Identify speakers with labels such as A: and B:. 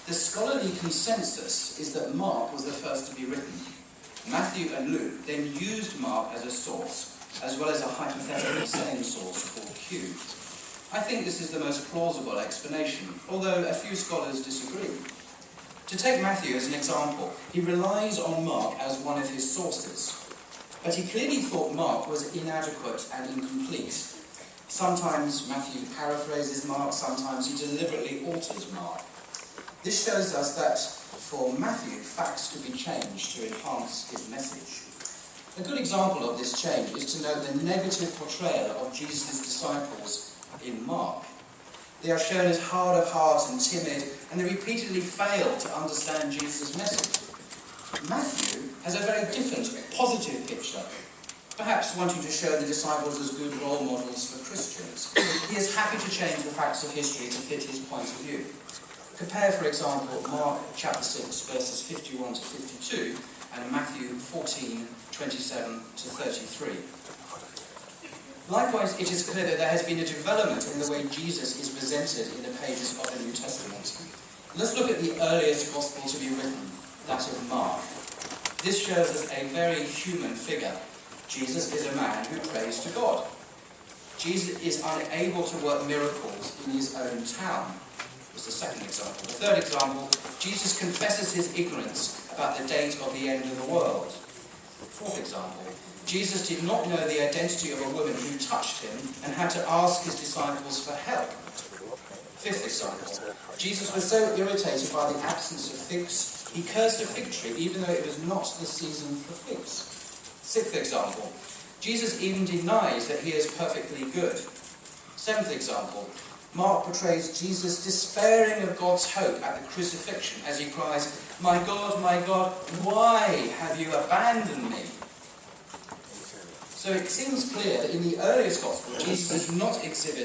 A: The scholarly consensus is that Mark was the first to be written. Matthew and Luke then used Mark as a source, as well as a hypothetical same source called Q. I think this is the most plausible explanation, although a few scholars disagree. To take Matthew as an example, he relies on Mark as one of his sources, but he clearly thought Mark was inadequate and incomplete. Sometimes Matthew paraphrases Mark, sometimes he deliberately alters Mark. This shows us that for Matthew, facts could be changed to enhance his message. A good example of this change is to note the negative portrayal of Jesus' disciples in Mark. They are shown as hard of heart and timid, and they repeatedly fail to understand Jesus' message. Matthew has a very different, positive picture, perhaps wanting to show the disciples as good role models for Christians. He is happy to change the facts of history to fit his point of view. Compare, for example, Mark chapter 6, verses 51 to 52, and Matthew 14, 27 to 33. Likewise, it is clear that there has been a development in the way Jesus is presented in the pages of the New Testament. Let's look at the earliest gospel to be written, that of Mark. This shows us a very human figure. Jesus is a man who prays to God. Jesus is unable to work miracles in his own town. That's the second example. The third example, Jesus confesses his ignorance about the date of the end of the world. Fourth example, Jesus did not know the identity of a woman who touched him and had to ask his disciples for help. Fifth example, Jesus was so irritated by the absence of figs, he cursed a fig tree even though it was not the season for figs. Sixth example, Jesus even denies that he is perfectly good. Seventh example, Mark portrays Jesus despairing of God's hope at the crucifixion as he cries, my God, why have you abandoned me?" So it seems clear that in the earliest gospel, Jesus does not exhibit